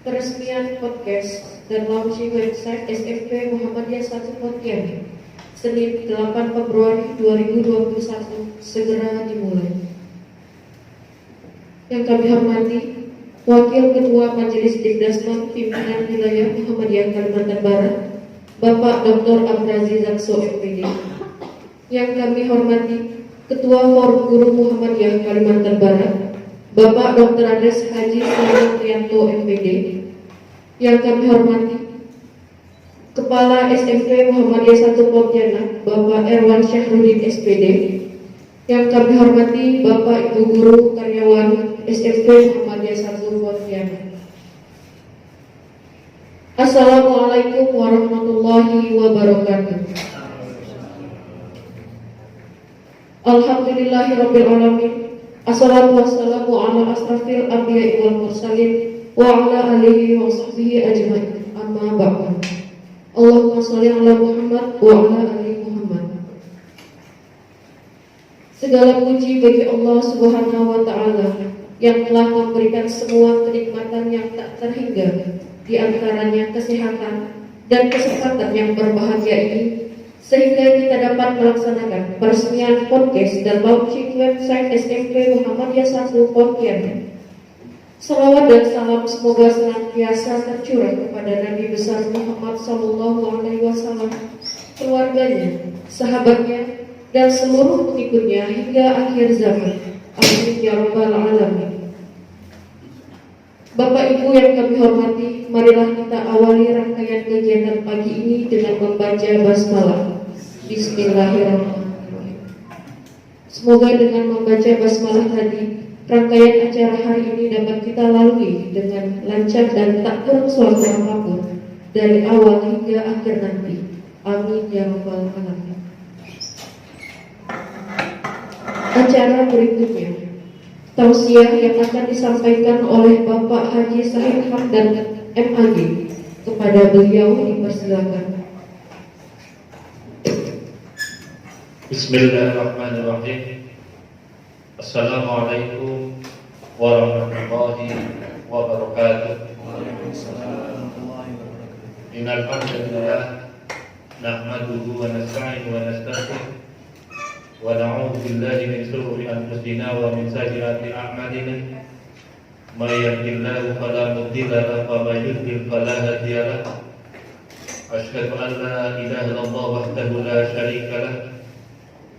Peresmian podcast dan launching website SMP Muhammadiyah 1 Pontianak Senin 8 Februari 2021 segera dimulai. Yang kami hormati Wakil Ketua Majelis Dikdasman Pimpinan Wilayah Muhammadiyah Kalimantan Barat Bapak Dr. Abdrazi Zakso MPD. Yang kami hormati Ketua Forum Guru Muhammadiyah Kalimantan Barat Bapak Dr. Andes Haji Selamat Trianto MPD. Yang kami hormati Kepala SMP Muhammadiyah 1 Pontianak Bapak Erwan Syahrudin SPD. Yang kami hormati Bapak Ibu Guru Karyawan SMP Muhammadiyah 1 Pontianak. Assalamualaikum warahmatullahi wabarakatuh. Alhamdulillahirabbil alamin. Assalatu wassalamu ala asrafil anbiya'i wal mursalin wa ala alihi wa sahbihi ajma'in. Amma ba'du. Allahumma shalli ala Muhammad wa ala ali Muhammad. Segala puji bagi Allah Subhanahu wa taala yang telah memberikan semua kenikmatan yang tak terhingga, di antaranya kesehatan dan kesempatan yang berbahagia ini, sehingga kita dapat melaksanakan peresmian podcast dan launching website SMP Muhammadiyah 1 Pontianak. Salawat dan salam semoga senantiasa tercurah kepada Nabi besar Muhammad SAW, keluarganya, sahabatnya, dan seluruh pengikutnya hingga akhir zaman. Amin ya rabbal alamin. Bapak Ibu yang kami hormati, marilah kita awali rangkaian kegiatan pagi ini dengan membaca basmalah. Bismillahirrahmanirrahim. Semoga dengan membaca basmalah tadi, rangkaian acara hari ini dapat kita lalui dengan lancar dan tak kurang suatu apapun dari awal hingga akhir nanti. Amin ya rabbal alamin. Acara berikutnya, tausiah yang akan disampaikan oleh Bapak Haji Sahid Hamdan MAG. Kepada beliau dipersilakan. Bismillahirrahmanirrahim. Assalamualaikum warahmatullahi wabarakatuh. Innal hamdalillah nahmaduhu wa nasta'inuhu wa nastaghfiruh wa na'udzu billahi min shururi anfusina wa min sayyiati a'malina. May yahdihillahu fala mudilla lahu wa may yudlil fala hadiya lahu. Asyhadu an la ilaha illallah wahdahu la syarika lahu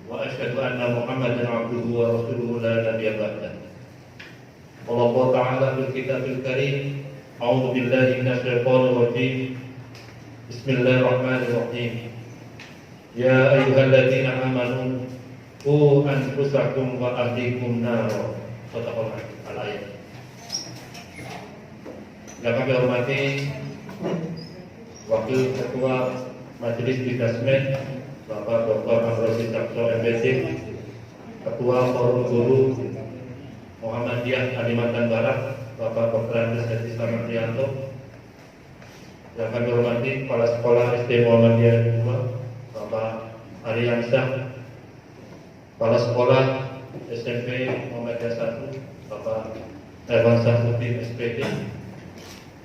wa asyhadu anna Muhammadan abduhu wa rasuluhu la nabiyya ba'dah. Allah Ta'ala fil kitabil karim. A'udzu billahi minasy syaithanir rajim. Bismillahirrahmanirrahim. Ya ayyuhalladzina amanu qu anfusakum wa ahlikum nar. Shadaqallahu al-ayat. Yang kami hormati Wakil Ketua Majelis Dikdasmen Bapak Dr. Abdrazi Zakso MPD, Ketua Forum Guru Muhammadiyah Kalimantan Barat Bapak Dr. Andes Haji Selamat Trianto. Yang kami hormati Kepala Sekolah SD Muhammadiyah 2 Bapak Ariansyah, Kepala Sekolah SMP Muhammadiyah 1 Bapak Erwan Syahrudin SPD,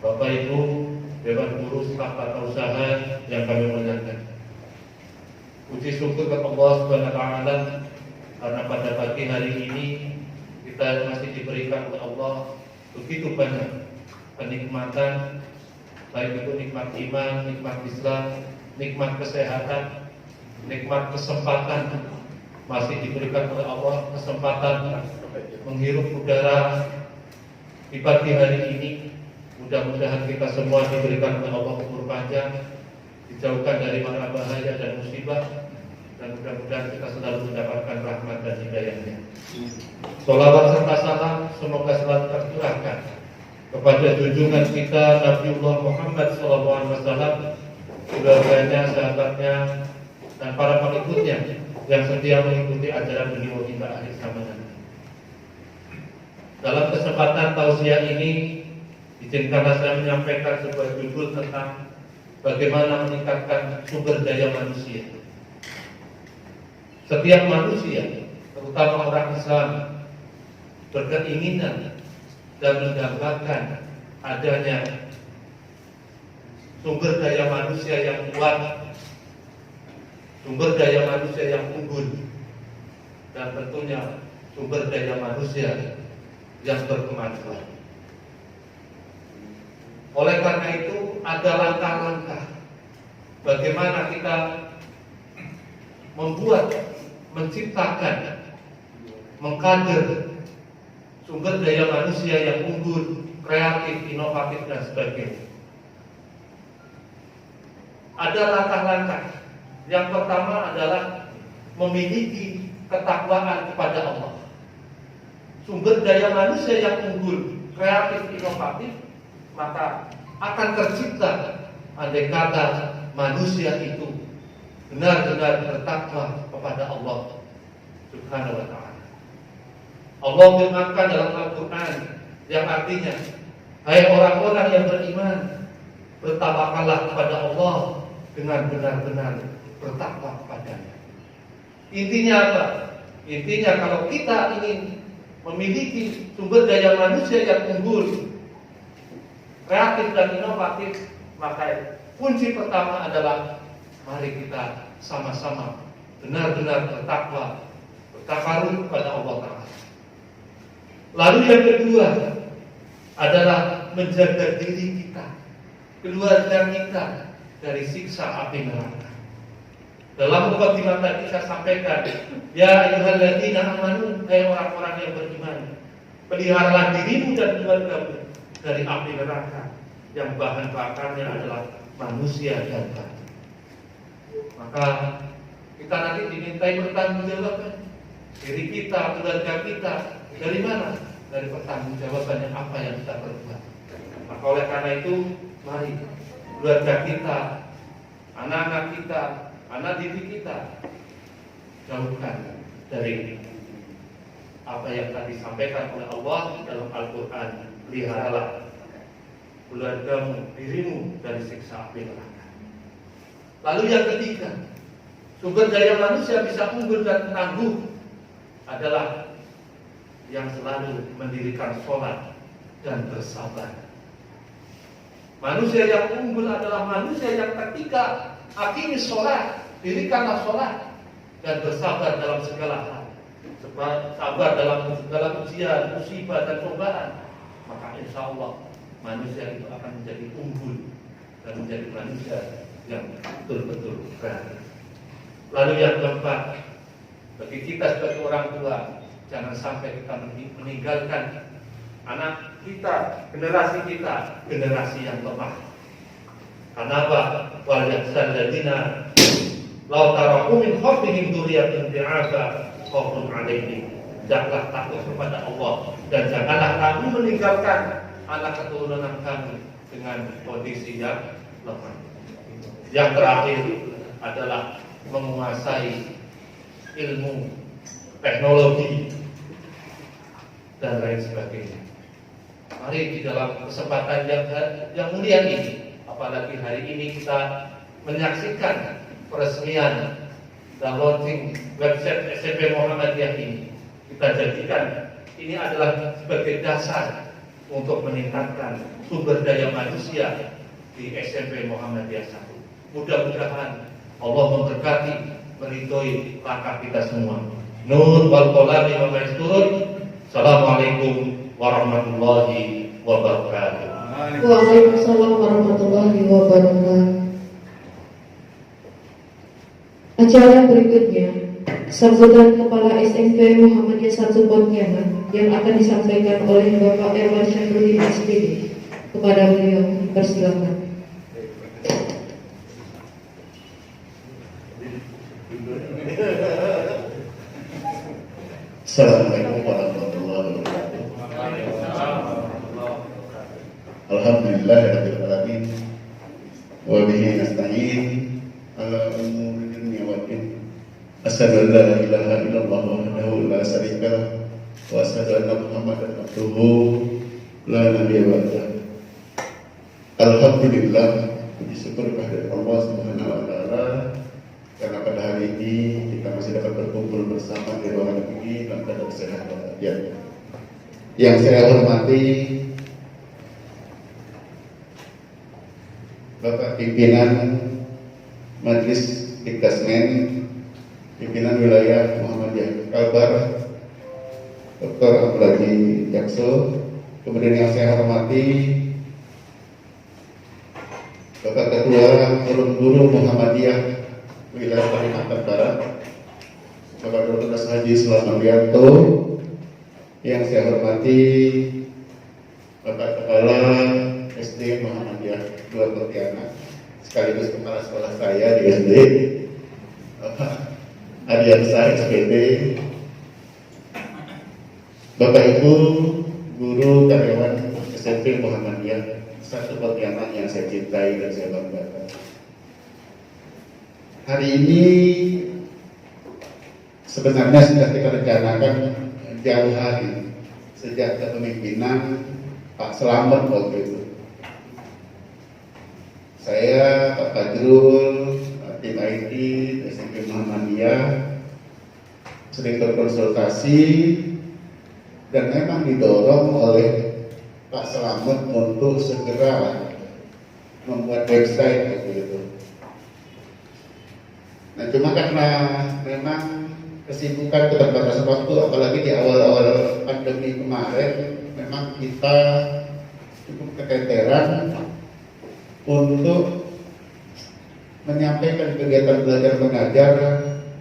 Bapak Ibu Dewan Guru Staf Tata Usaha yang kami muliakan. Puji syukur kepada Allah Subhanahu wa taala karena pada pagi hari ini kita masih diberikan oleh Allah begitu banyak kenikmatan, baik itu nikmat iman, nikmat Islam, nikmat kesehatan, nikmat kesempatan. Masih diberikan oleh Allah kesempatan menghirup udara di pagi hari ini. Mudah-mudahan kita semua diberikan oleh Allah umur panjang, dijauhkan dari mara bahaya dan musibah, dan mudah-mudahan kita selalu mendapatkan rahmat dan hidayahnya. Sholawat serta salam semoga selalu tercurahkan kepada junjungan kita Nabiullah Muhammad SAW, keluarganya, sahabatnya, dan para pengikutnya yang setia mengikuti ajaran beliau hingga akhir zaman nanti. Dalam kesempatan tausiah ini, izinkanlah saya menyampaikan sebuah judul tentang bagaimana meningkatkan sumber daya manusia. Setiap manusia, terutama orang Islam, berkeinginan dan mendapatkan adanya sumber daya manusia yang kuat, sumber daya manusia yang unggul, dan tentunya sumber daya manusia yang berkemajuan. Oleh karena itu ada langkah-langkah bagaimana kita membuat, menciptakan, mengkader sumber daya manusia yang unggul, kreatif, inovatif, dan sebagainya. Ada langkah-langkah. Yang pertama adalah memiliki ketakwaan kepada Allah. Sumber daya manusia yang unggul, kreatif, inovatif, maka akan tercipta andai kata manusia itu benar-benar bertakwa kepada Allah Subhanahu wa ta'ala. Allah firmankan dalam Al-Quran yang artinya, hai orang-orang yang beriman, bertawakallah kepada Allah dengan benar-benar bertakwa kepadanya. Intinya apa? Intinya kalau kita ingin memiliki sumber daya manusia yang unggul, kreatif dan inovatif, maka kunci pertama adalah mari kita sama-sama benar-benar bertakwa, bertakarub kepada Allah Ta'ala. Lalu yang kedua adalah menjaga diri kita, keluarga kita dari siksa api neraka. Dalam mukadimah tadi saya sampaikan, ya ayyuhalladzina amanu, hai orang-orang yang beriman, peliharalah dirimu dan keluargamu dari api neraka yang bahan bakarnya adalah manusia dan batu. Maka kita nanti dimintai pertanggungjawaban diri kita, keluarga kita dari mana? Dari pertanggungjawaban yang apa yang kita perbuat. Maka oleh karena itu, mari keluarga kita, anak-anak kita, anak didik kita jauhkan dari apa yang tadi disampaikan oleh Allah dalam Al-Quran. Peliharalah keluargamu, dirimu dari siksa api neraka. Lalu yang ketiga, sumber daya manusia bisa unggul dan tangguh adalah yang selalu mendirikan sholat dan bersabar. Manusia yang unggul adalah manusia yang ketika akimi sholat, dirikanlah sholat dan bersabar dalam segala hal. Sabar dalam segala ujian, musibah dan cobaan. Maka insya Allah manusia itu akan menjadi unggul dan menjadi manusia yang betul-betul berani. Lalu yang keempat, bagi kita sebagai orang tua, jangan sampai kita meninggalkan anak kita, generasi yang lemah. Karena apa? Wal yahzan ladina law taraku min khalfihim dzurriyyatan bi'afa khaufun 'alaihim. Janganlah takut kepada Allah dan janganlah kamu meninggalkan anak keturunan kami dengan kondisi yang lemah. Yang terakhir adalah menguasai ilmu, teknologi, dan lain sebagainya. Mari di dalam kesempatan yang mulia ini, apalagi hari ini kita menyaksikan peresmian dan launching website SMP Muhammadiyah ini, kita jadikan ini adalah sebagai dasar untuk meningkatkan sumber daya manusia di SMP Muhammadiyah 1. Mudah-mudahan Allah memberkati, meridhoi langkah kita semua. Nun wal qalami wa ma yasturun. Assalamualaikum warahmatullahi wabarakatuh. Waalaikumsalam warahmatullahi wabarakatuh. Acara berikutnya, sambutan Kepala SMP Muhammadiyah 1 Pontianak yang akan disampaikan oleh Bapak Erwan Syafruddin SPD. Kepada beliau, persilakan. Assalamualaikum warahmatullahi wabarakatuh. Alhamdulillahirabbil alamin wa bihi nasta'in ala umuri dunya wad din. Asyhadu an la ilaha illallah wahdahu la syarika lah wa asyhadu anna Muhammadan abduhu la nabiyya ba'dah. Alhamdulillah, puji syukur kehadirat Allah Subhanahu wa taala karena pada hari ini kita masih dapat berkumpul bersama di ruangan ini dalam keadaan sehat walafiat. Yang saya hormati Bapak Pimpinan Majelis Dikdasmen, Pimpinan Wilayah Muhammadiyah Kalbar, Dr. Abdulaji Jakso, kemudian yang saya hormati Bapak Ketua Forum Guru Muhammadiyah Wilayah Kalimantan Barat, Bapak Dr. Haji Sulaimanto, yang saya hormati Bapak Kepala SD Muhammadiyah Dua Pontianak, sekaligus kepala sekolah saya di SD, Bapak Adiansa SPD, Bapak Ibu guru karyawan SMP Muhammadiyah satu Pontianak yang saya cintai dan saya banggakan. Hari ini sebenarnya sudah kita rencanakan jauh hari sejak kepemimpinan Pak Selamat waktu itu. Saya, Pak Fajrul, tim IT SMP Muhammadiyah sering berkonsultasi dan memang didorong oleh Pak Selamat untuk segera membuat website gitu. Nah, cuma karena memang kesibukan keterbatasan waktu, apalagi di awal-awal pandemi kemarin, memang kita cukup keteteran untuk menyampaikan kegiatan belajar mengajar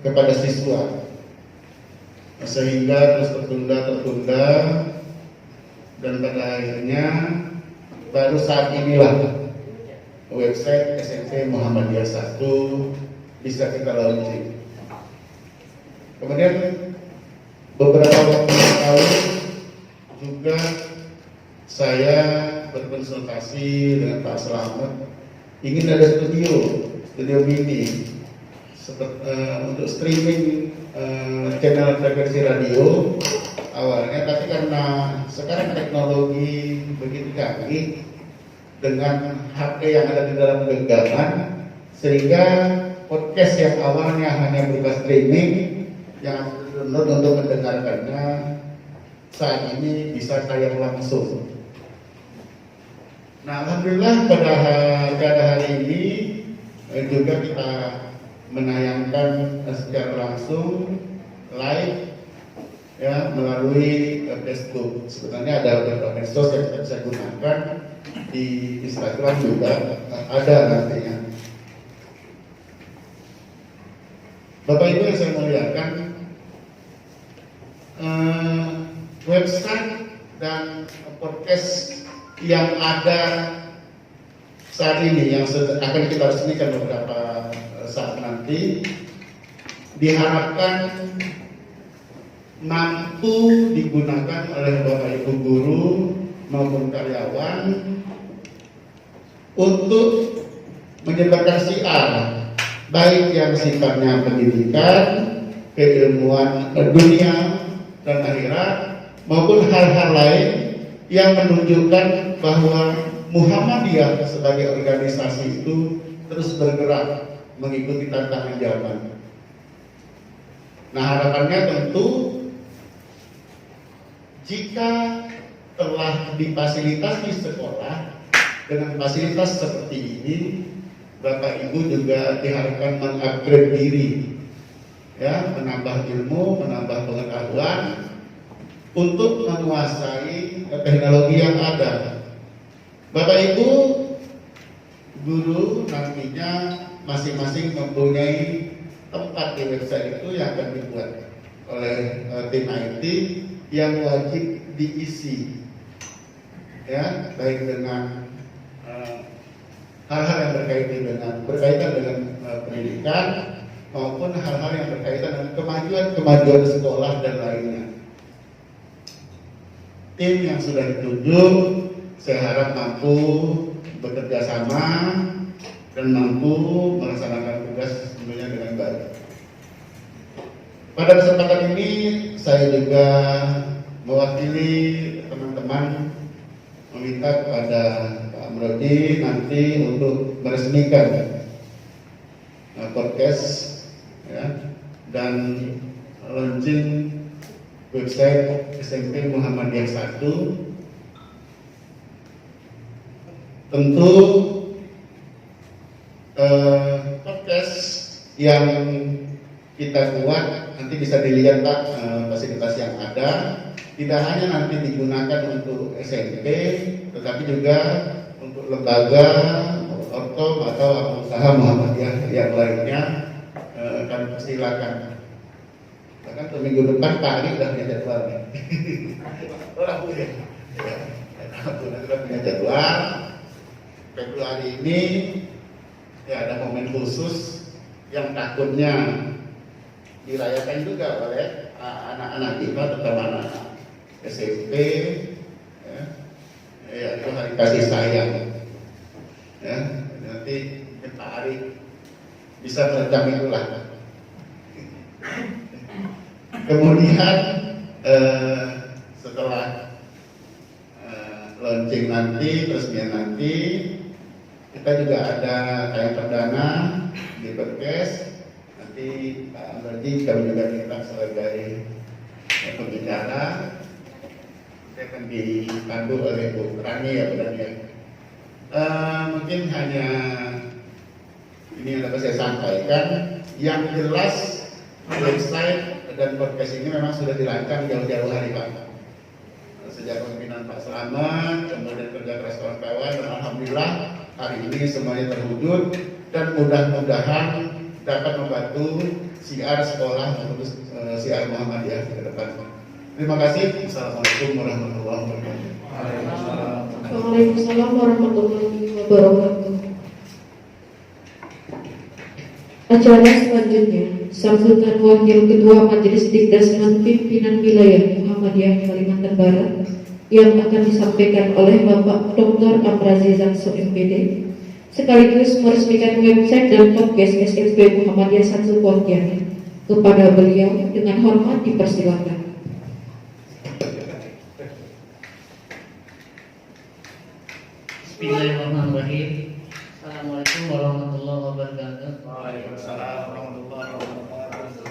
kepada siswa, sehingga terus tertunda dan pada akhirnya baru saat inilah website SMP Muhammadiyah 1 bisa kita launching. Kemudian beberapa waktu lalu juga saya berkonsultasi dengan Pak Selamat, ingin ada studio mini untuk streaming channel frekuensi radio awalnya, tapi karena sekarang teknologi begitu canggih dengan HP yang ada di dalam genggaman, sehingga podcast yang awalnya hanya berupa streaming yang download untuk mendengarkannya saat ini bisa tayang langsung. Nah, alhamdulillah pada hari ini juga kita menayangkan secara langsung live ya melalui Facebook. Sebenarnya ada beberapa medsos yang kita bisa gunakan, di Instagram juga ada nantinya. Bapak Ibu yang saya muliakan, website dan podcast yang ada saat ini yang akan kita resmikan beberapa saat nanti diharapkan mampu digunakan oleh Bapak Ibu guru maupun karyawan untuk menyebarkan syiar, baik yang sifatnya pendidikan, keilmuan dunia dan akhirat, maupun hal-hal lain yang menunjukkan bahwa Muhammadiyah sebagai organisasi itu terus bergerak mengikuti tantangan zaman. Nah, harapannya tentu jika telah difasilitasi sekolah dengan fasilitas seperti ini, Bapak Ibu juga diharapkan mengupgrade diri, ya, menambah ilmu, menambah pengetahuan untuk menguasai teknologi yang ada. Bapak Ibu guru nantinya masing-masing mempunyai tempat di website itu yang akan dibuat oleh tim IT yang wajib diisi, ya, baik dengan hal-hal yang berkaitan dengan pendidikan maupun hal-hal yang berkaitan dengan kemajuan sekolah dan lainnya. Tim yang sudah ditunjuk saya harap mampu bekerja sama dan mampu melaksanakan tugas tentunya dengan baik. Pada kesempatan ini saya juga mewakili teman-teman meminta kepada Pak Amrodi nanti untuk meresmikan podcast, ya, dan launching website SMP Muhammadiyah 1. Tentu yang kita buat nanti bisa dilihat Pak, fasilitas yang ada tidak hanya nanti digunakan untuk SMP tetapi juga untuk lembaga ortom atau usaha Muhammadiyah yang lainnya. Kami persilakan. Bahkan minggu depan Pak Ali sudah punya jadwal nih. Aku ya. Aku sudah punya jadwal. Februari ini ya ada momen khusus yang takutnya dirayakan juga oleh anak-anak kita, terutama anak SMP, ya itu hari kasih sayang. Ya, nanti Pak Ari bisa meredam itulah. Kemudian setelah launching nanti, peresmian nanti, kita juga ada kayak perdana di podcast. Nanti Pak Amroji kami juga minta sebagai pembicara. Saya akan dipandu oleh Bu Rani ya, Bu Rani. Mungkin hanya ini yang dapat saya sampaikan. Yang jelas website dan podcast ini memang sudah dirancang jauh-jauh hari Pak. Sejak pemimpinan Pak Slamet, kemudian kerja keras kawan-kawan, dan alhamdulillah hari ini semuanya terwujud dan mudah-mudahan dapat membantu siar sekolah untuk siar Muhammadiyah ke depan. Terima kasih. Assalamualaikum warahmatullahi wabarakatuh. Waalaikumsalam warahmatullahi wabarakatuh. Acara selanjutnya, sambutan Wakil Ketua Majelis Dikdasmen Pimpinan Wilayah Muhammadiyah Kalimantan Barat yang akan disampaikan oleh Bapak Dr. Amrazi Zakso MPD, sekaligus meresmikan website dan podcast SMP Muhammadiyah 1 Pontianak. Kepada beliau dengan hormat dipersilakan. Bismillahirrahmanirrahim. Assalamualaikum warahmatullahi wabarakatuh. Waalaikumsalam warahmatullahi wabarakatuh.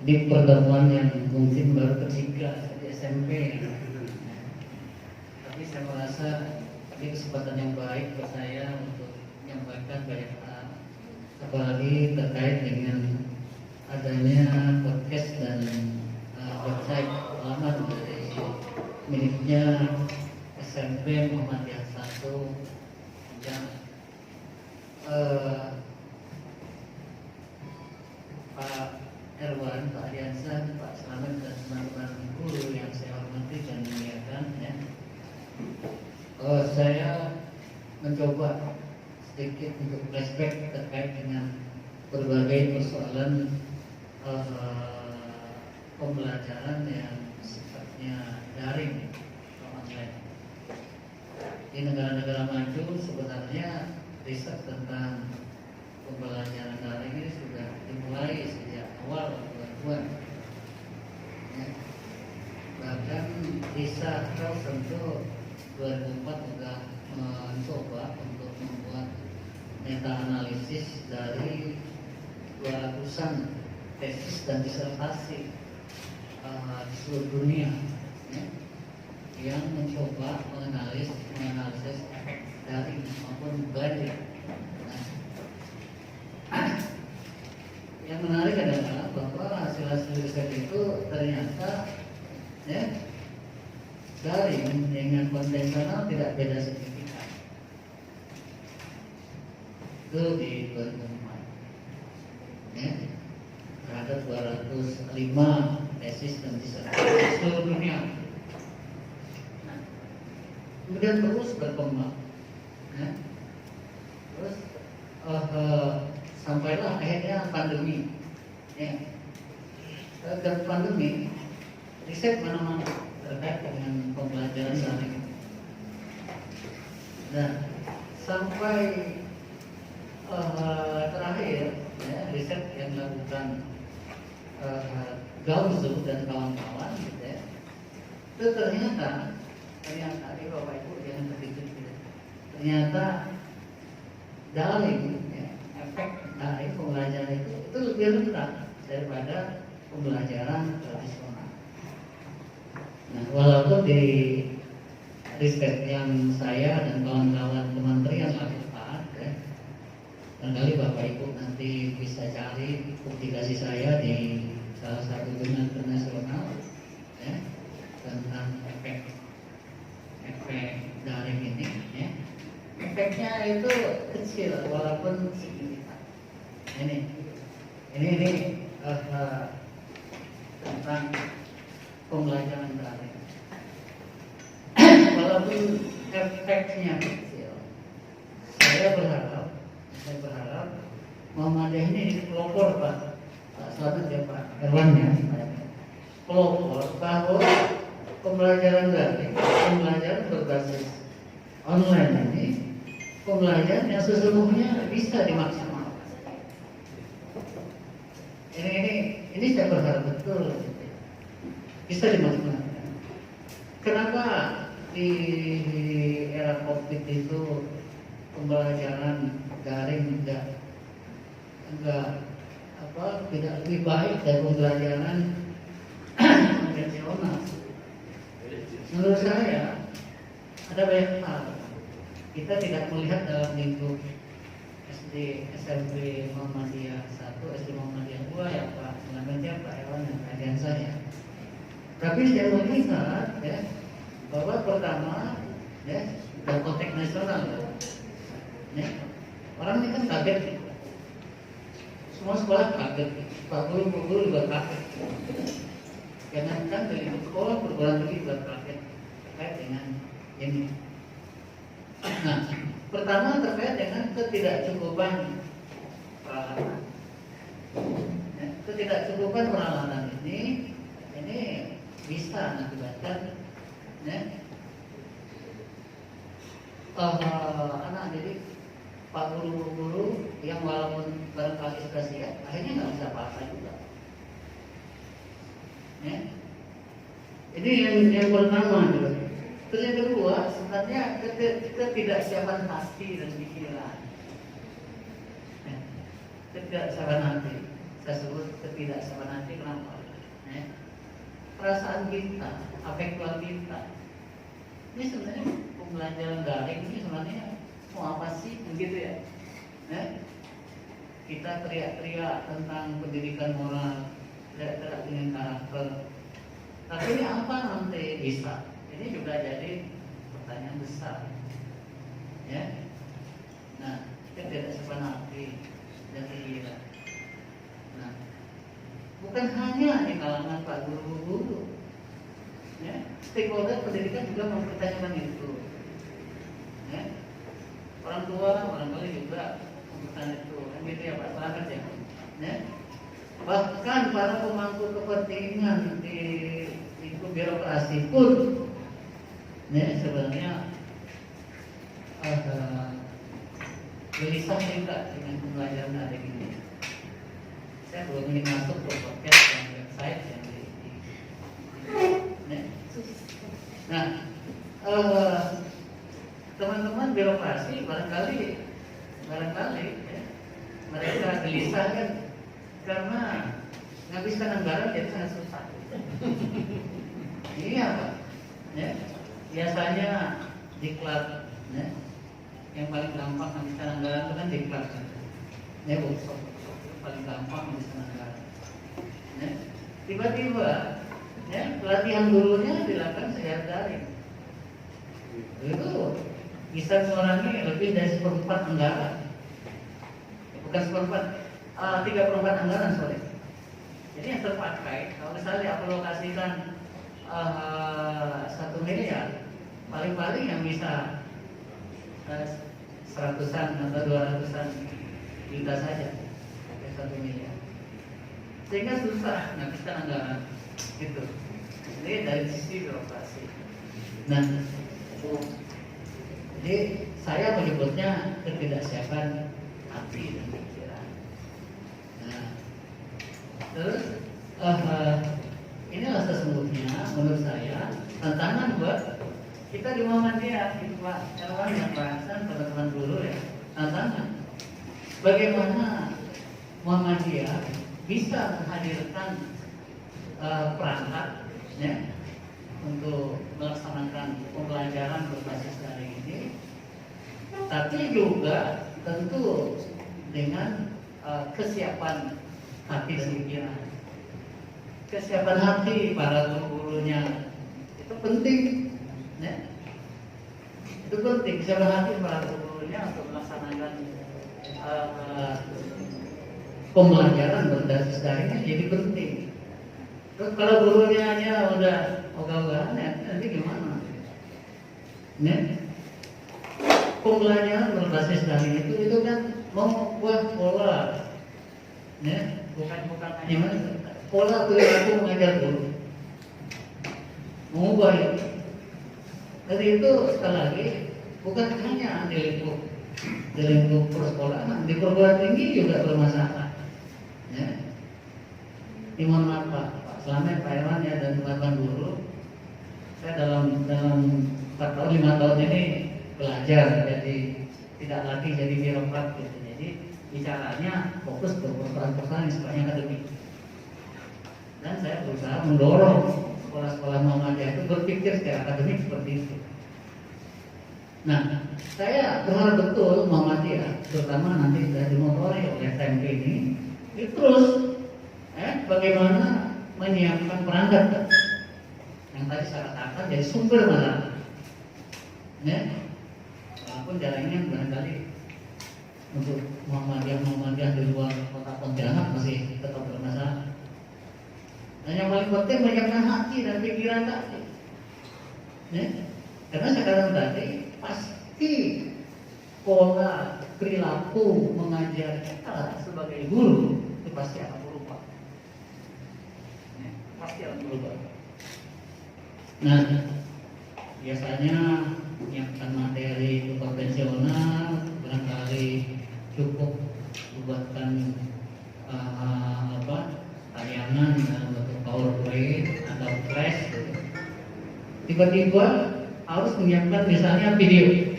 Di pertemuan yang mungkin baru ketiga di SMP, tapi saya merasa ini kesempatan yang baik buat saya untuk menyampaikan banyak hal, apalagi terkait dengan adanya podcast dan website alamat dari miliknya SMP Muhammadiyah 1 yang Pak Erwan, Pak Diansah, Pak Slamet dan teman-teman guru yang saya hormati dan muliakan ya. Saya mencoba sedikit untuk flashback terkait dengan berbagai persoalan pembelajaran yang sifatnya daring atau online. Di negara-negara maju sebenarnya riset tentang pembelajaran daring ini sudah dimulai sejak awal 2000-an. Ya. Bahkan bisa tentu 2004 sudah mencoba untuk membuat meta analisis dari 200-an tesis dan disertasi di seluruh dunia ya, yang mencoba menganalisis efek daring maupun belajar. Yang menarik adalah bahwa hasil-hasil riset itu ternyata ya, daring dengan konvensional tidak beda signifikan. Itu di 2004 ya, terhadap 205 tesis dan disertasi seluruh dunia. Nah, kemudian terus berkembang ya. Terus sampailah akhirnya pandemi ya. Dan pandemi riset mana-mana terkait dengan pembelajaran daring. Dan sampai terakhir ya, riset yang dilakukan Gauzu dan kawan-kawan gitu ya, itu ternyata ini Bapak Ibu jangan terkejut gitu. Ternyata daring ya, efek daring pembelajaran itu lebih rendah daripada pembelajaran tradisional. Nah, walaupun di riset yang saya dan kawan-kawan kementerian lakukan ya, Barangkali Bapak Ibu nanti bisa cari publikasi saya di salah satu jurnal internasional ya, tentang efek daring ini ya. Efeknya itu kecil walaupun signifikan. Ini tentang pembelajaran daring. Walaupun efeknya kecil, saya berharap Muhammadiyah ini pelopor Pak. Selamat ya Pak Erwan ya. Pelopor bahwa pembelajaran daring, pembelajaran berbasis online ini pembelajaran yang sesungguhnya bisa dimaksimalkan. Ini saya berharap betul bisa dimaksimalkan. Kenapa di era COVID itu pembelajaran daring tidak lebih baik dari pembelajaran konvensional? Menurut saya ada banyak hal. Kita tidak melihat dalam lingkup SD, SMP Muhammadiyah 1, SD Muhammadiyah 2 ya Pak, namanya Pak Ewan dan kajian saya. Tapi saya melihat ya bahwa pertama ya dalam konteks nasional ya, orang ini kan kaget, semua sekolah kaget, Pak guru juga kaget. Karena kan dari sekolah perguruan tinggi juga kaget terkait dengan ini. Nah, pertama terkait dengan ketidakcukupan peralatan. Ya, ketidakcukupan peralatan ini bisa mengakibatkan ya, anak didik Pak guru-guru yang walaupun barangkali sudah siap, akhirnya nggak bisa apa-apa juga. Ya. Ini yang pertama juga. Terus yang kedua, sebenarnya ketidaksiapan hati dan pikiran. Ya. Ketidaksiapan hati. Saya sebut ketidaksiapan hati kenapa? Ya. Perasaan kita, afektual kita. Ini sebenarnya pembelajaran daring ini sebenarnya mau apa sih begitu ya? Ya? Kita teriak-teriak tentang pendidikan moral, teriak-teriak dengan karakter. Tapi ini apa nanti bisa? Ini juga jadi pertanyaan besar. Ya. Nah, kita tidak sepenati dan pikiran. Nah, bukan hanya di kalangan Pak guru-guru. Ya, stakeholder pendidikan juga mempertanyakan itu. Ya. Orang tua barangkali juga mempertanyakan itu, kan gitu ya Pak, selamat ya. Ya. Bahkan para pemangku kepentingan di lingkup birokrasi pun, ya sebenarnya gelisah juga dengan pembelajaran daring ini. Saya belum ingin masuk ke podcast dan website yang nah, teman-teman birokrasi barangkali ya, mereka gelisah kan karena menghabiskan anggaran jadi sangat susah. Iya Pak. Ya, biasanya diklat, ya, yang paling gampang menghabiskan anggaran itu kan diklat. Ya, workshop paling gampang menghabiskan anggaran. Ya, tiba-tiba ya, pelatihan dulunya dilakukan secara daring. Itu bisa mengurangi lebih dari 1/4 anggaran. Bukan 3/4 anggaran, sorry. Jadi yang terpakai, kalau misalnya dialokasikan 1 miliar, paling-paling yang bisa 100-an atau 200-an juta saja, 1 miliar. Sehingga susah menghabiskan anggaran. Gitu. Jadi dari sisi birokrasi. Nah, jadi saya menyebutnya ketidaksiapan hati dan pikiran. Nah, terus inilah sesungguhnya menurut saya tantangan buat kita di Muhammadiyah, itu Pak Erwan yang bahasan teman-teman guru ya, tantangan bagaimana Muhammadiyah bisa menghadirkan perangkat ya, untuk melaksanakan pembelajaran berbasis daring ini, tapi juga tentu dengan kesiapan hati dan pikiran. Kesiapan hati para guru-gurunya itu penting, ya. Itu penting, kesiapan hati para guru-gurunya untuk melaksanakan pembelajaran berbasis daring jadi penting. Terus kalau gurunya aja udah ogah-ogahan, nanti gimana? Ya? Pembelajaran berbasis daring itu kan membuat pola, ya, bukan gimana? Pola perilaku mengajar guru, mengubah itu. Jadi itu sekali lagi bukan hanya di lingkup persekolahan, di perguruan tinggi juga bermasalah. Ya. Mohon maaf Pak Slamet, Pak Irwan ya, dan teman-teman guru. Saya dalam 4 tahun 5 tahun ini belajar, jadi tidak lagi jadi birokrat gitu. Jadi bicaranya fokus ke persoalan-persoalan yang sifatnya akademik. Dan saya berusaha mendorong sekolah-sekolah Muhammadiyah itu berpikir secara akademik seperti itu. Nah, saya berharap betul Muhammadiyah, terutama nanti sudah dimotori oleh SMP ini terus bagaimana menyiapkan perangkat yang tadi saya katakan jadi sumber masalah. Ya, walaupun jalannya barangkali untuk Muhammadiyah di luar kota Pontianak masih tetap bermasalah. Dan yang paling penting menyiapkan hati dan pikiran tadi. Ya, karena sekarang tadi pasti pola perilaku mengajar kita sebagai guru itu pasti akan berubah. Ya, pasti akan berubah. Nah, biasanya menyiapkan materi itu konvensional, barangkali cukup buatkan tayangan dalam bentuk PowerPoint atau Flash. Tiba-tiba harus menyiapkan misalnya video.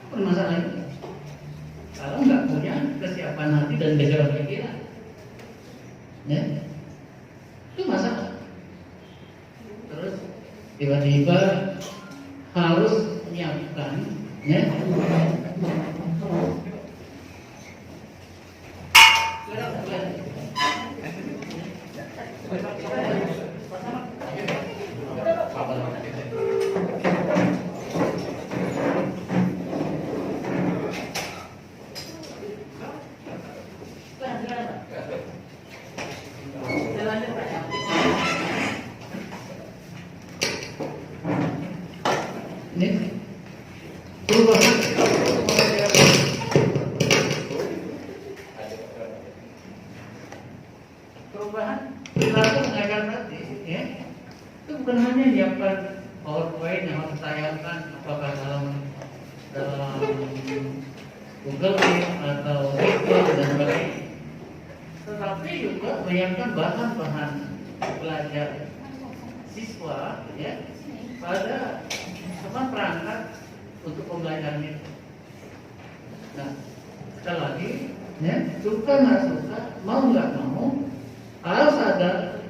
Apa masalahnya? Kalau nggak punya kesiapan hati dan kesiapan pikiran, ya, itu masalah. Terus tiba-tiba harus menyiapkan, ya, ini perubahan perilaku mengajar tadi, ya, itu bukan hanya menyiapkan PowerPoint yang harus ditayangkan apakah dalam Google Meet atau Google dan sebagainya, tetapi juga menyiapkan bahan-bahan belajar siswa, ya, pada semua perangkat untuk pembelajaran itu. Nah, sekali lagi, ya, suka nggak suka, mau nggak mau, harus ada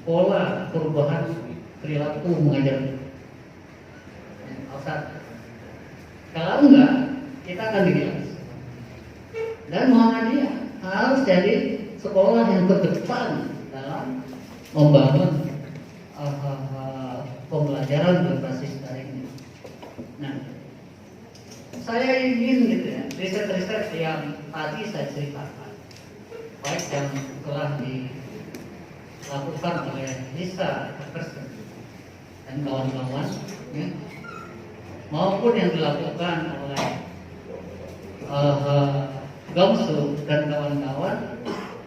pola perubahan perilaku mengajar. Harus ada. Kalau enggak, kita akan dibilas. Dan Muhammadiyah harus jadi sekolah yang terdepan dalam membangun pembelajaran berbasis daring. Nah, saya ingin gitu ya, riset-riset yang tadi saya ceritakan, baik yang telah dilakukan oleh Lisa Peterson dan kawan-kawan, ya, maupun yang dilakukan oleh Gomsu dan kawan-kawan,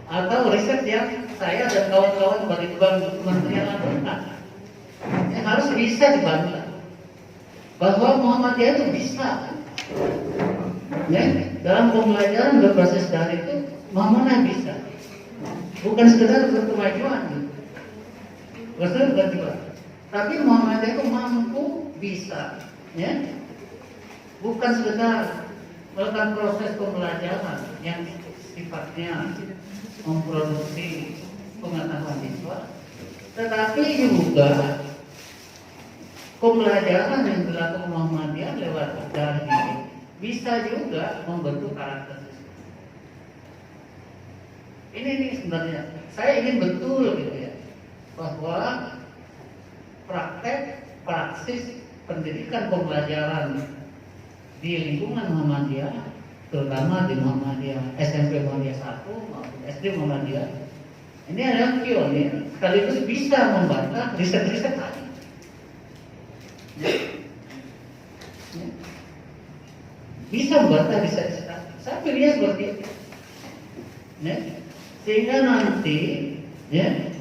atau riset yang saya dan kawan-kawan berikutban Kementerian lakukan, ya, harus bisa dibantah bahwa Muhammadiyah itu bisa, ya, dalam pembelajaran berbasis daring itu Muhammadiyah bisa, bukan sekedar berkemajuan, bukan juga, tapi Muhammadiyah itu mampu bisa, ya, bukan sekedar melakukan proses pembelajaran yang sifatnya memproduksi pengetahuan siswa, tetapi juga pembelajaran yang dilakukan Muhammadiyah lewat daring ini bisa juga membentuk karakter siswa. Ini sebenarnya saya ingin betul gitu ya, bahwa praksis pendidikan pembelajaran di lingkungan Muhammadiyah, terutama di Muhammadiyah SMP Muhammadiyah 1 maupun SD Muhammadiyah, ini adalah pionir sekaligus bisa membantah riset-riset tadi. Ya. Ya. Bisa membantah riset-riset tadi. Saya pilihnya seperti itu. Ya. Sehingga nanti ya,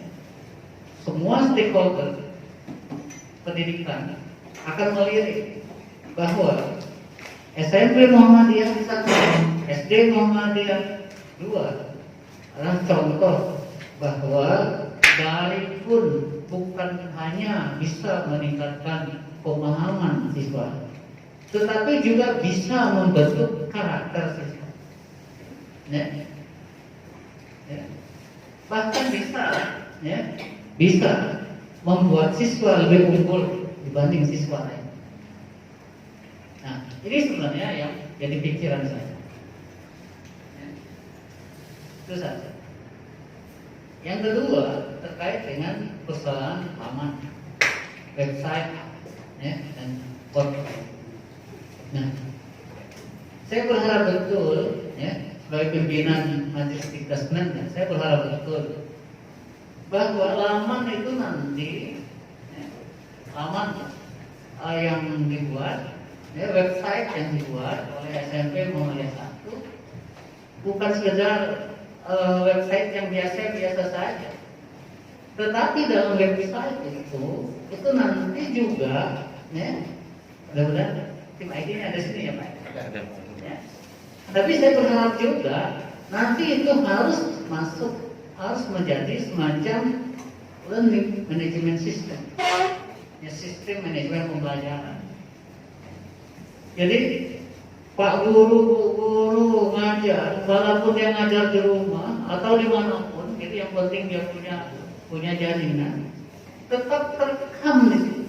semua stakeholder pendidikan akan melirik bahwa SMP Muhammadiyah 1, SD Muhammadiyah 2 adalah contoh bahwa daring pun bukan hanya bisa meningkatkan pemahaman siswa, tetapi juga bisa membentuk karakter siswa. Ya. Ya. Bahkan bisa membuat siswa lebih unggul dibanding siswa lain. Nah, ini sebenarnya yang jadi pikiran saya. Ya. Itu saja. Yang kedua terkait dengan persoalan laman, website, ya, dan portal. Nah, saya berharap betul, ya, sebagai pimpinan Majelis Dikdasmen, ya, saya berharap betul bahwa laman itu nanti, ya, laman yang dibuat, ya, website yang dibuat oleh SMP Muhammadiyah 1 bukan sekedar website yang biasa saja, tetapi dalam website itu nanti juga, ya, mudah-mudahan tim ID-nya ada sini ya Pak. Ya. Tapi saya berharap juga nanti itu harus menjadi semacam learning management system, ya, sistem manajemen pembelajaran. Jadi Pak guru, Bu guru ngajar, walaupun dia ngajar di rumah atau dimanapun, itu yang penting dia punya jaringan, tetap terekam di situ,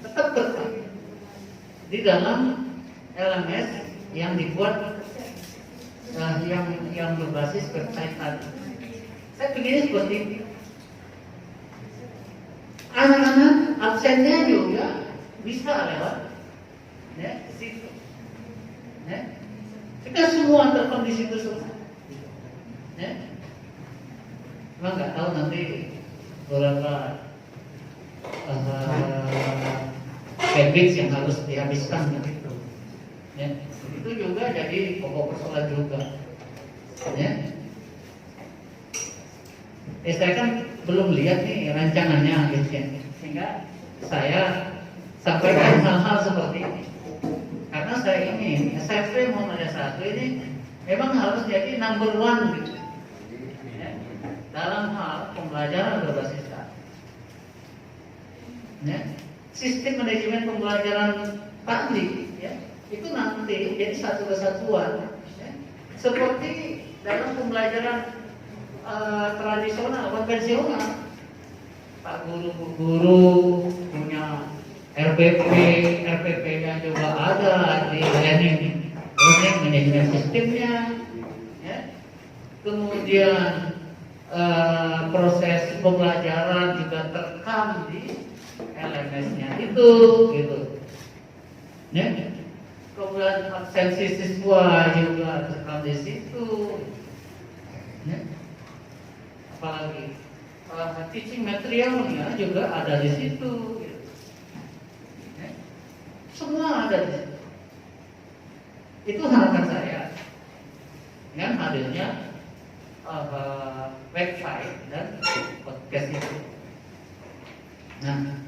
tetap terekam di dalam LMS yang dibuat, yang berbasis website tadi. Saya begini seperti ini. Anak-anak absennya juga bisa lewat, ya, di situ. Ya. Kita semua terekam di situ semua. Ya. Cuma nggak tahu nanti berapa bandwidth yang harus dihabiskan gitu. Ya. Itu juga jadi pokok persoalan juga. Ya. Saya kan belum lihat nih rancangannya gitu ya. Sehingga saya sampaikan hal-hal seperti ini. Karena saya ingin SMP Muhammadiyah 1 ini memang harus jadi number one gitu, ya, dalam hal pembelajaran berbasis data. Ya, sistem manajemen pembelajaran tadi, ya, itu nanti jadi satu kesatuan, ya, seperti dalam pembelajaran tradisional, konvensional. Pak guru punya RPP-nya juga ada di learning management sistemnya, ya. Kemudian proses pembelajaran juga terekam di LMS-nya itu, gitu. Ya. Kemudian absensi siswa juga terekam di situ. Ya. Apalagi teaching materialnya juga ada di situ. Semua ada di situ. Itu harapan saya dengan hadirnya website dan podcast itu. Nah,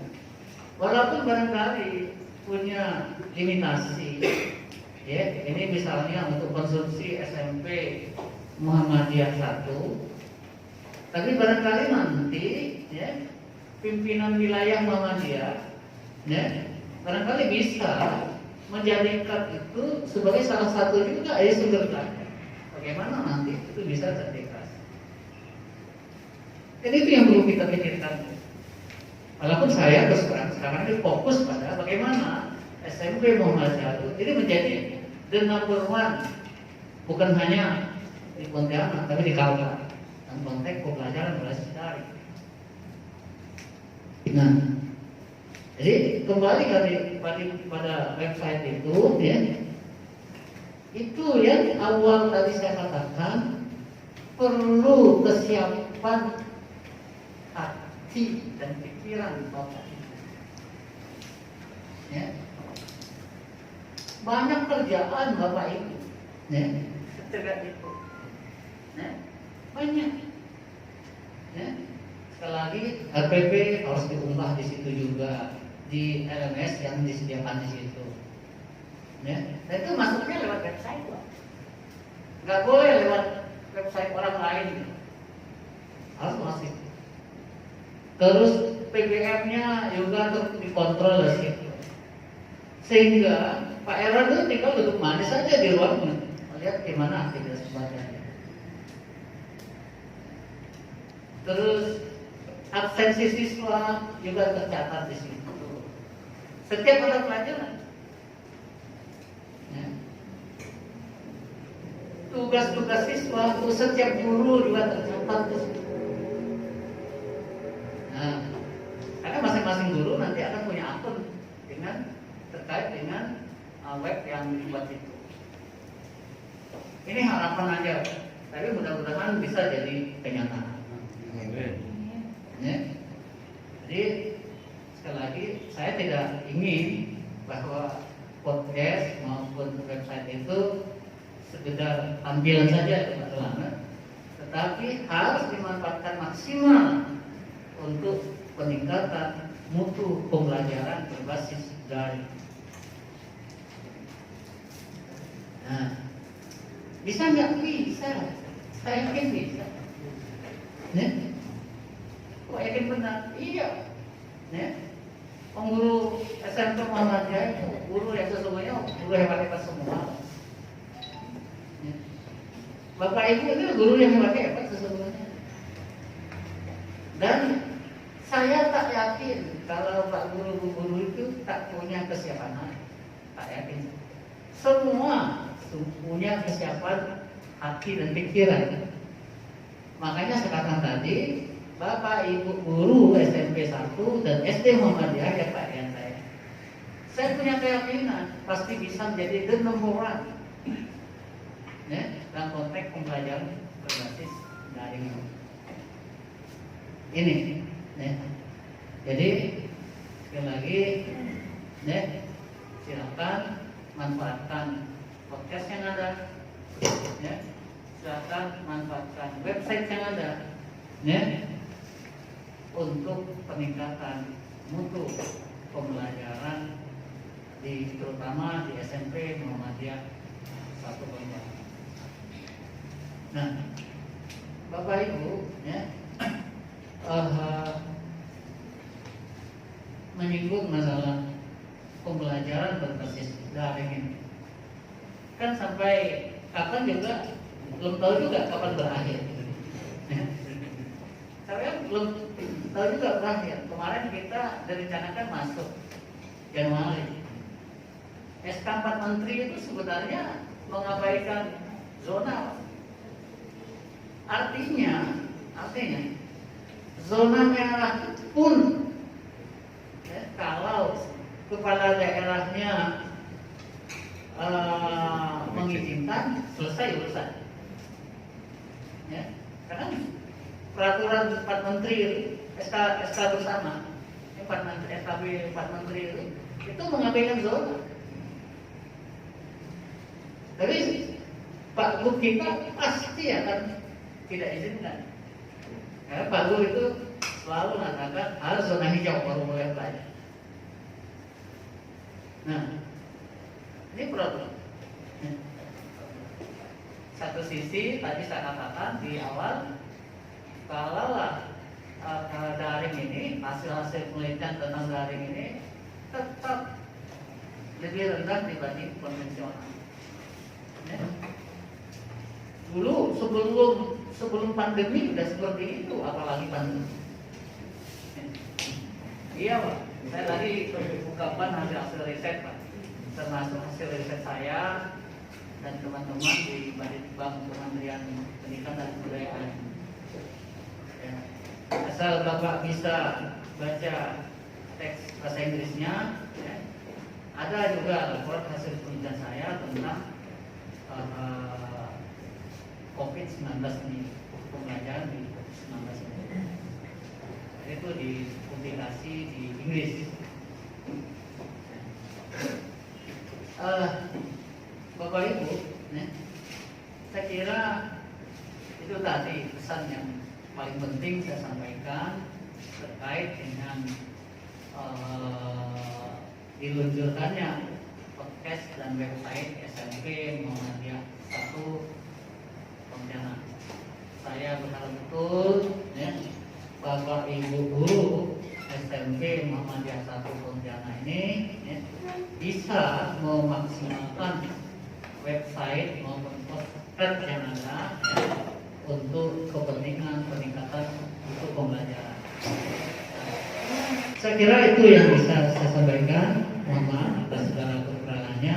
walaupun barangkali punya limitasi, ya, ini misalnya untuk konsumsi SMP Muhammadiyah 1, tapi barangkali nanti, ya, pimpinan wilayah Muhammadiyah, ya, barangkali bisa menjadikan itu sebagai salah satu juga sumber daya. Bagaimana nanti itu bisa terintegrasi. Dan itu yang perlu kita pikirkan. Walaupun saya terus terang sekarang ini fokus pada bagaimana SMP Muhammadiyah ini menjadi the number one, bukan hanya di Pontianak, tapi di Kalbar. Dan konteks pembelajaran berbasis daring. Nah, jadi kembali pada website itu, ya, itu yang awal tadi saya katakan perlu kesiapan hati dan pikiran Bapak. Ya. Banyak kerjaan Bapak Ibu, ya, terkait itu, ya, banyak. Ya. Sekali lagi RPP harus diunggah di situ juga, di LMS yang disediakan di situ. Ya. Dan itu masuknya lewat website, Pak. Nggak boleh lewat website orang lain, harus masuk. Terus PBM-nya juga untuk dikontrol di situ. Sehingga Pak Era itu tinggal duduk manis saja di ruangnya, melihat gimana aktivitas bacanya. Terus absensi siswa juga tercatat di situ. Setiap mata pelajaran. Ya. Tugas-tugas siswa untuk setiap guru juga tercatat di situ. Nah, karena masing-masing guru nanti akan punya akun terkait dengan web yang dibuat itu. Ini harapan aja, tapi mudah-mudahan bisa jadi kenyataan. Ya. Jadi sekali lagi saya tidak ingin bahwa podcast maupun website itu sekedar tampilan saja teman-teman, tetapi harus dimanfaatkan maksimal untuk peningkatan mutu pembelajaran berbasis daring. Nah, bisa nggak? Bisa. Saya yakin bisa. Ya? Kok yakin benar? Iya. Ya? Guru SMP Muhammadiyah itu guru yang sesungguhnya guru hebat-hebat semua. Ya? Bapak Ibu itu guru yang hebat-hebat sesungguhnya. Dan saya tak yakin kalau Pak guru-guru itu tak punya kesiapan hati. Tak yakin. Semua punya kesiapan hati dan pikiran. Makanya sekarang tadi Bapak Ibu guru SMP 1 dan SD Muhammadiyah ya Pak yang saya punya keyakinan pasti bisa menjadi the number one, ya, dalam konteks pembelajaran berbasis daring ini. Ya. Jadi sekali lagi, ya, silakan manfaatkan podcast yang ada, ya, silakan manfaatkan website yang ada, ya, untuk peningkatan mutu pembelajaran terutama di SMP Muhammadiyah 1 Pontianak. Nah, Bapak Ibu, ya, menyinggung masalah pembelajaran berbasis daring ini. Kan sampai kapan juga belum tahu juga kapan berakhir. Saya belum tahu juga berakhir. Kemarin kita direncanakan masuk Januari. SK 4 Menteri itu sebenarnya mengabaikan zona. Artinya zona merah pun, ya, kalau kepala daerahnya mengizinkan, selesai urusan. Ya, karena peraturan 4 Menteri SK bersama, SKB 4 Menteri itu mengabaikan zona. Tapi Pak Guru kita pasti akan tidak izinkan. Karena Pak Guru itu selalu mengatakan harus zona hijau baru boleh belajar. Nah, ini problem. Satu sisi tadi saya katakan di awal, kalaulah daring ini, hasil-hasil penelitian tentang daring ini tetap lebih rendah dibanding konvensional. Ya. Dulu sebelum pandemi sudah seperti itu, apalagi pandemi. Iya Pak, saya tadi bukakan hasil riset Pak, termasuk hasil riset saya dan teman-teman di Balitbang Kementerian Pendidikan dan Kebudayaan. Ya. Asal Bapak bisa baca teks bahasa Inggrisnya, ya. Ada juga laporan hasil penelitian saya tentang COVID-19 ini, pembelajaran di COVID-19 ini. Itu dipublikasi di Inggris. Bapak Ibu, ya, saya kira itu tadi pesan yang paling penting saya sampaikan terkait dengan diluncurkannya podcast dan website SMP Muhammadiyah 1 Pontianak. Saya berharap betul, ya, Bapak Ibu guru SMP Muhammadiyah 1 Pontianak ini, ya, bisa memaksimalkan website maupun podcast yang ada, ya, untuk kepentingan peningkatan untuk pembelajaran. Saya kira itu yang bisa saya sampaikan. Mohon maaf atas segala kekurangannya.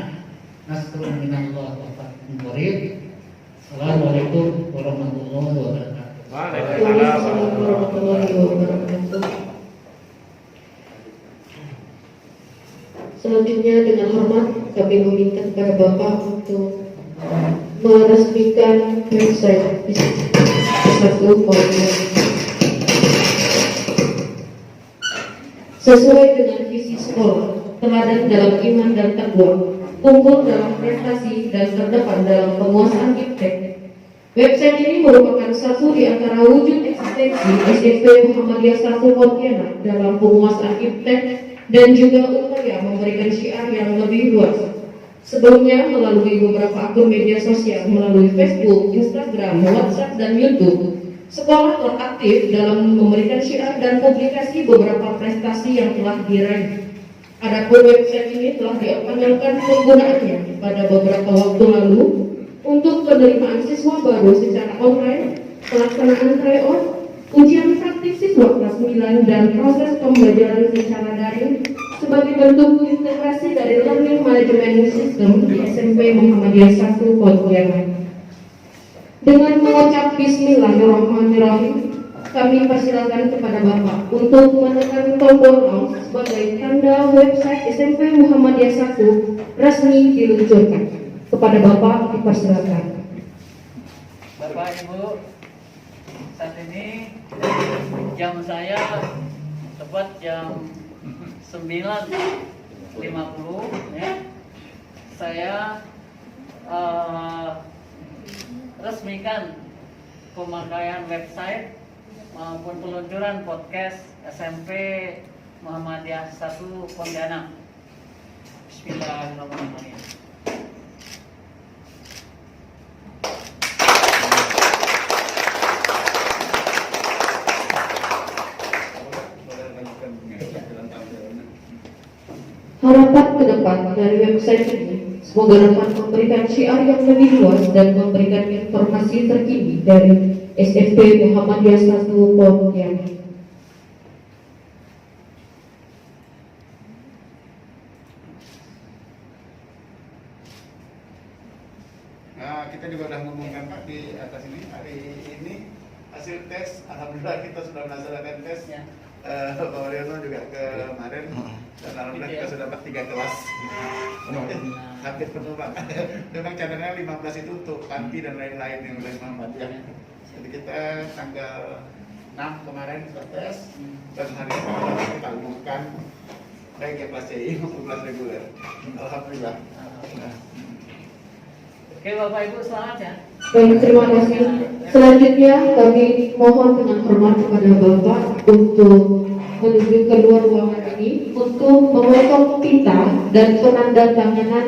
Nasrun minallah wa fathun qarib. Assalamualaikum warahmatullahi wabarakatuh. Waalaikumsalam warahmatullahi wabarakatuh. Selanjutnya dengan hormat kami meminta kepada Bapak untuk meresmikan website satu Pontianak. Sesuai dengan visi sekolah, teladan dalam iman dan takwa, unggul dalam prestasi dan terdepan dalam penguasaan iptek. Website ini merupakan satu di antara wujud eksistensi SMP Muhammadiyah 1 Pontianak dalam penguasaan iptek dan juga upaya memberikan syiar yang lebih luas. Sebelumnya melalui beberapa akun media sosial melalui Facebook, Instagram, WhatsApp, dan YouTube, sekolah telah aktif dalam memberikan syiar dan publikasi beberapa prestasi yang telah diraih. Adapun website ini telah dioptimalkan penggunaannya pada beberapa waktu lalu untuk penerimaan siswa baru secara online, pelaksanaan tryout, ujian praktik siswa kelas 9 dan proses pembelajaran secara daring sebagai bentuk integrasi dari Learning Management System di SMP Muhammadiyah 1 Pontianak. Dengan mengucap Bismillahirrahmanirrahim, kami persilakan kepada Bapak untuk menekan tombol on sebagai tanda website SMP Muhammadiyah 1 resmi diluncurkan. Kepada Bapak dipersilakan. Bapak Ibu, saat ini jam saya tepat jam 9.50, ya. Saya resmikan pemakaian website maupun peluncuran podcast SMP Muhammadiyah 1 Pontianak. Bismillahirrahmanirrahim. Harapan ke depan dari website ini semoga dapat memberikan syiar yang lebih luas dan memberikan informasi terkini dari SMP Muhammadiyah 1 Pontianak. Nah, kita juga sudah ngomongkan Pak di atas ini. Hari ini hasil tes, alhamdulillah kita sudah melaksanakan tesnya. Pak Waryono juga kemarin dan alhamdulillah kita sudah dapat 3 kelas. Hampir penuh Pak. Memang cadangan 15 itu untuk panti dan lain-lain yang oleh Muhammadiyah. Jadi kita tanggal 6 kemarin sudah tes dan hari ini kita umumkan baik yang kelas CI maupun kelas reguler. Alhamdulillah. Oke Bapak Ibu, selamat ya. Baik, terima kasih. Selanjutnya kami mohon dengan hormat kepada Bapak untuk menuju keluar ruangan ini untuk memotong tinta dan penandatanganan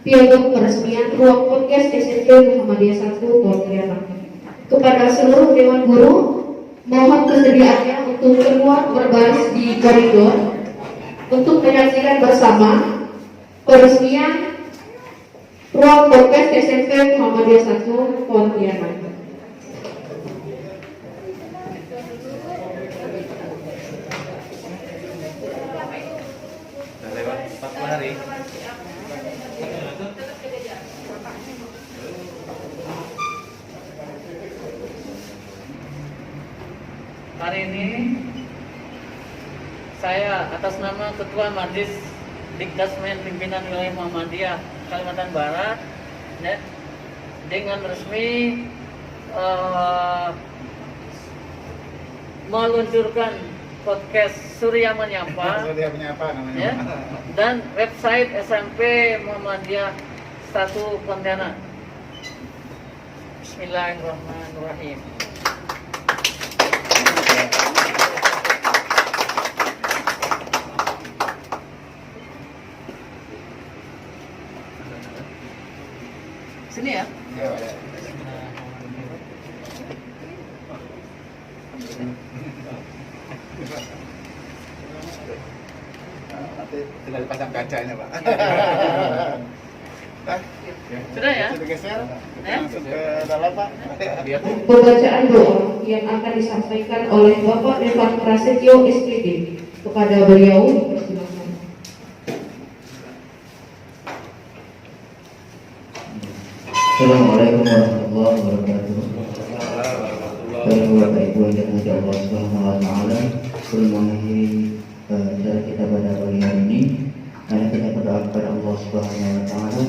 piagam peresmian ruang podcast SMP Muhammadiyah 1 Pontianak. Kepada seluruh Dewan Guru, mohon kesediaannya untuk keluar berbaris di koridor untuk menyaksikan bersama peresmian ruang podcast SMP Muhammadiyah 1 Pontianak. Sudah lewat 40 hari. hari ini saya atas nama Ketua Majelis Dikdasmen Pimpinan Wilayah Muhammadiyah Kalimantan Barat ya, dengan resmi meluncurkan podcast Surya Menyapa, namanya. ya, dan website SMP Muhammadiyah 1 Pontianak. Bismillahirrahmanirrahim. Sini ya. Nanti tinggal dipasang kacanya, Pak. Sudah ya? Sudah geser. Ya? Langsung ke dalam, Pak. Pembacaan doa yang akan disampaikan oleh Bapak Irfan Prasetyo SPD. Kepada beliau, persilakan. Assalamualaikum warahmatullahi wabarakatuh. Bapak Ibu yang dirahmati Allah Subhanahu wa taala, sebelum mengakhiri acara kita pada pagi hari ini, mari kita berdoa kepada Allah Subhanahu wa taala.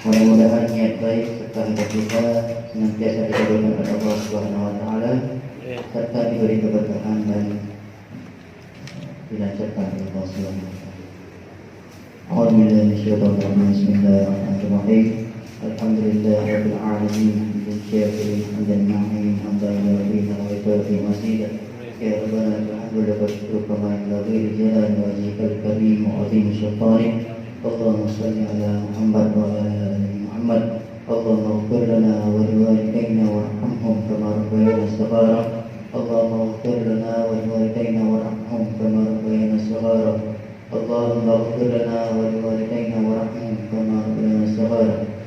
Mudah-mudahan niat baik serta hidup kita senantiasa dikabulkan oleh Allah Subhanahu wa taala serta diberi keberkahan dan dilancarkan oleh Allah Subhanahu wa taala. A'udzu billahi minasyaitonir rajim. Bismillahirrahmanirrahim. Alhamdulillah rabbil alamin hamdan syakirin hamdan na'imin hamdan yurina wa yukafi mazida ya rabbana alhamdulillah wa syukruka ma yanbaghi li jalali wajhikal karim wa 'azimi sultanik. Allahumma shalli ala Muhammad wa ala ali Muhammad. Allahumma ighfir lana wa liwalidayna warhamhum kama rabbayana shaghara. Allahumma ighfir lana wa liwalidayna warhamhum kama rabbayana shaghara. Allahumma ighfir lana wa liwalidayna warhamhum kama rabbayana shaghara.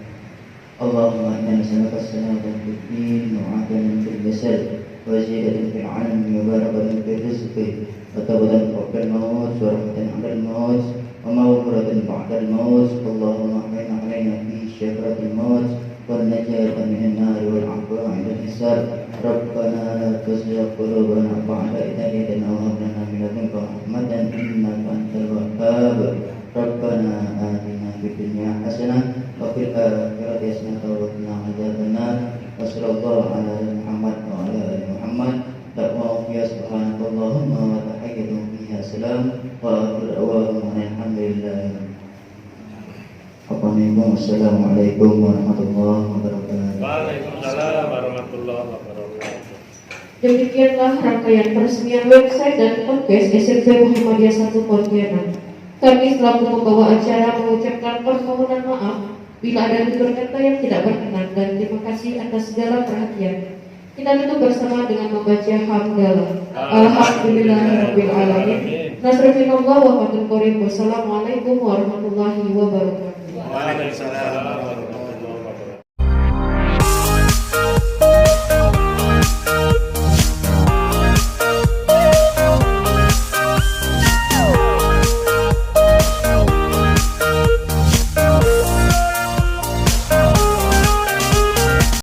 Allahumma inna nas'aluka as-salamata fid din wa 'afiyatan fil jasad wa ziyadatan fil 'ilmi wa barakatan fil rizqi wa tawbatan qabla al-maut wa rahmatan 'inda al-maut wa maghfiratan ba'da al-maut. Allahumma ahyina 'alaina fi syakaratil maut wan najata minan nar wal 'afwa 'inda al-hisab. Rabbana la tuzigh qulubana ba'da idh hadaytana wa hab lana min ladunka rahmatan innaka antal wahhab. Rabbana atina fid dunya hasanah wa fil akhirati hasanah wa qina adzabannar. Wa sallallahu ala Muhammad wa ala ali Muhammad. Da'wa ya subhanakallahumma wa tahiyyatuhum fiha salam wa akhiru da'wahum alhamdulillah. Assalamualaikum warahmatullahi wabarakatuh. Waalaikumsalam warahmatullahi wabarakatuh. Demikianlah rangkaian peresmian website dan podcast SMP Muhammadiyah 1 Pontianak. Kami selaku pembawa acara mengucapkan permohonan maaf bila ada tutur kata yang tidak berkenan dan terima kasih atas segala perhatian. Kita tutup bersama dengan membaca hamdalah. Alhamdulillahirabbil alamin. Nasrullah wa fatul qorib. Wassalamualaikum warahmatullahi wabarakatuh. Waalaikumsalam.